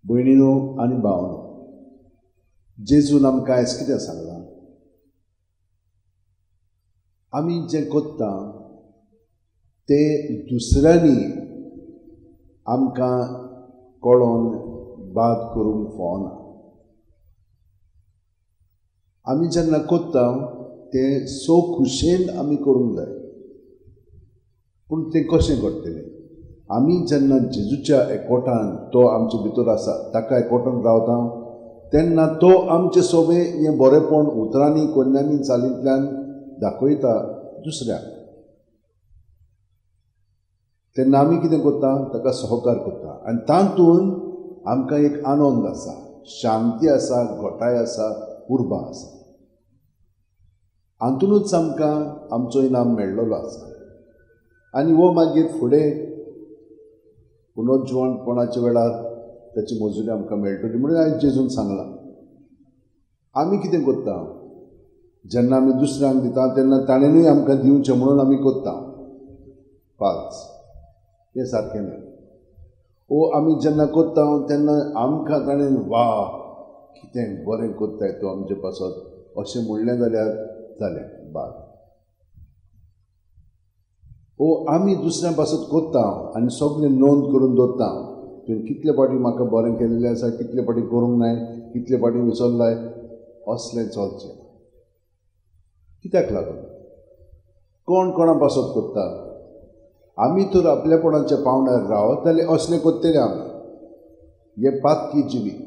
भयणीनो आनी भावनो, जेजून आमकां आयज कितें सांगलां? आमी जें कोत्ता तें दुसऱ्यांनी आमकां कळोवन बाद करूंक फावना. आमी जेन्ना कोत्ता तें सो खुशेन आमी करूंक जाय. पूण तें कशें घडटलें? आमी जेन्ना जेजूच्या एकवटान तो आमचे भितर आसा, ताका एकवटान रावता, तेन्ना तो आमचें सगळें हें बरेंपण उतरांनी कोन्यांनी चालींतल्यान दाखयता दुसऱ्याक. तेन्ना आमी कितें करता? ताका सहकार करता. आनी तातूंत आमकां एक आनंद आसा, शांती आसा, घोटाय आसा, उर्बा आसा. हातूंतूच आमकां आमचो इनाम मेळ्ळलो आसा. आनी हो मागीर फुडें पुनर्जीवनपणाच्या वेळार ताची मजुरी आमकां मेळटली. म्हणून आयज जेजून सांगलां. आमी कितें करता? जेन्ना आमी दुसऱ्यांक दिता तेन्ना ताणेंनूय आमकां दिवचें म्हणून आमी कोत्ता. पांच तें सारकें न्हय. आमी जेन्ना कोत्ता तेन्ना आमकां ताणें वा कितें बरें कोत्ताय तूं आमचे पासत अशें म्हणलें जाल्यार जालें बाद. आमी दुसऱ्या पासत कोत्ता आनी सगळें नोंद करून दवरता. तुवें कितले फावटी म्हाका बरें केलेलें आसा, कितले फावटी करूंक नाय, कितले फावटी विसरलाय, असलें चलचें. कित्याक लागून? कोण कोणा पासत कोत्ता? आमी तर आपलेपणाच्या पावंड्यार रावत जाल्यार असलें कोत्तले आमी. हें पातकी जिवीत.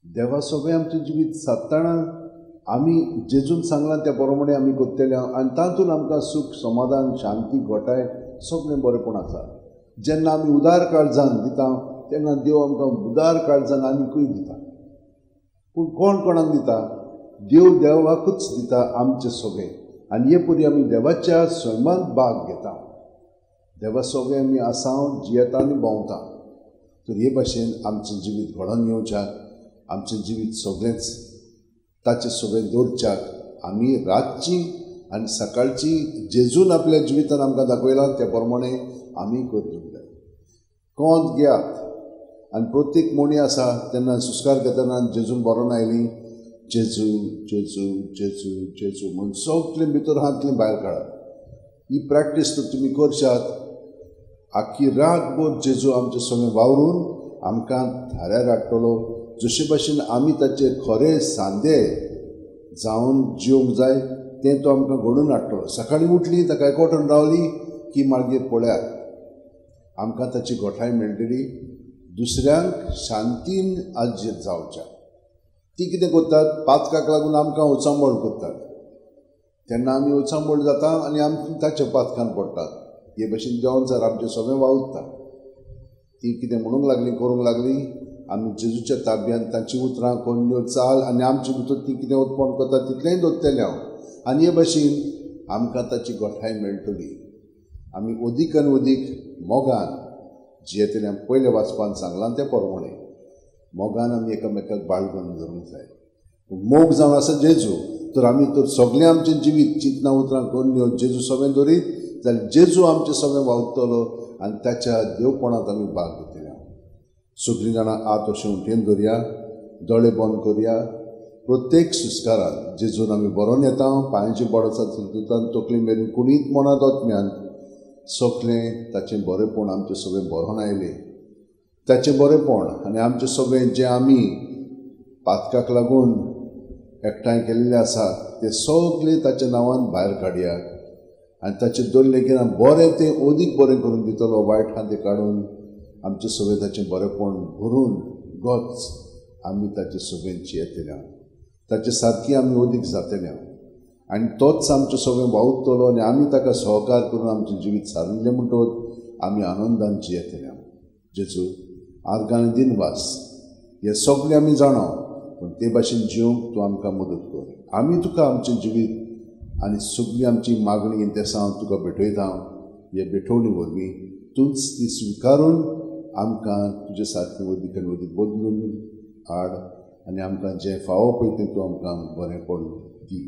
देवा सगळें आमचें जिवीत सादतना आमी जेजून सांगलां त्या प्रमाणे आमी कोत्तले आनी तातूंत आमकां सूख, समाधान, शांती, घोटाय सगळें बरेंपण आसा. जेन्ना आमी उदार काळजान दिता तेन्ना देव आमकां उदार काळजान आनिकूय दिता. पूण कोण कोणाक दिता? देव देवाकूच दिता आमचें सगळें. आनी हे परी आमी देवाच्या स्वयंमांत भाग घेता. देवा सगळें आमी आसावन जियेता आनी भोंवता. तर हे भाशेन आमचें जिवीत घडोवन येवच्याक, आमचें जिवीत सगळेंच ताचें सगळें दवरच्याक आमी रातची आनी सकाळची जेजून आपल्या जिवितान आमकां दाखयलां त्या प्रमाणे आमी करचें जाय. कोंत घेयात आनी प्रत्येक मोणी आसा तेन्ना सुस्कार घेतना जेजून बरोवन आयली जेजू जेजू जेजू जेजू म्हणून सगळें भितर हातलें भायर काडात. ही प्रॅक्टीस तर तुमी करशात. आख्खी रातभर जेजू आमचें सगळें वावरून आमकां थाऱ्यार हाडटलो. जशे भाशेन आमी ताचे खरे सांदे जावन जिवंक जाय तें तो आमकां घडोवन हाडटलो. सकाळीं उठली ताका एकवटान रावली की मागीर पळयात आमकां ताची घोटाय मेळटली. दुसऱ्यांक शांतीन आजीर जावच्या. ती कितें करतात? पातकाक लागून आमकां उचांबळ करतात. तेन्ना आमी उचांबळ जाता आनी आमी ताच्या पातकान पडटात. हे भाशेन देंवचार आमचें सगळें वावुरता. ती कितें म्हणूंक लागली, करूंक लागली, आमी जेजूच्या ताब्यांत तांची उतरां कोन्यो चाल आनी आमचे भितर ती कितें उत्पन्न करता तितलेंय दवरतलें हांव. आनी हे भाशेन आमकां ताची घोटाय मेळटली. आमी अदीक आनी अदीक मोगान जियेतलें. हांव पयल्या वाचपान सांगलां त्या प्रमाणे मोगान आमी एकामेकाक बाळगून धरूंक जाय. मोग जावन आसा जेजू, तर आमी तर सगळें आमचें जिवीत चिंतना उतरां कोन्यो जेजू सगळें दवरीत जाल्यार जेजू आमचें सगळें वावुरतलो आनी ताच्या देवपणांत आमी भाग घेतले. सगळीं जाणां आत अशें उठेन धरया, दोळे बंद करया. प्रत्येक सुस्कारान जेजून आमी बरोवन येता. पांयाची बोडां धुतान तकली मेरेन कुणीत मनांत आत्म्यान सगळें ताचें बरेंपण आमचें सगळें बरोवन आयलें. ताचें बरेंपण आनी आमचें सगळें जें आमी पातकाक लागून एकठांय केल्लें आसा तें सगळें ताच्या नांवान भायर काडया. आनी ताचें दवरलें की ना बरें तें अदीक बरें करून दितलो. वायट आहा तें काडून आमचें सगळें ताचें बरेंपण भरून गच आमी ताचें सगळें जियेतले. ताचे सारकी आमी अदीक जातले आनी तोच आमचें सगळें वावुरतलो आनी आमी ताका सहकार करून आमचें जिवीत सारिल्लें म्हणटच आमी आनंदान जियेतले. जेजू आर्गां दिनवास हें सगळें आमी जाणो, पूण ते भाशेन जिवंक तूं आमकां मदत कर. आमी तुका आमचें जिवीत आनी सगळी आमची मागणी तें हांव तुका भेटयता. हे भेटोवणी वरवीं तूंच ती स्विकारून आमकां तुजे सारकें अदीक आनी अदीक बदलून हाड आनी आमकां जें फावो पळय तें तूं आमकां बरेंपण दी.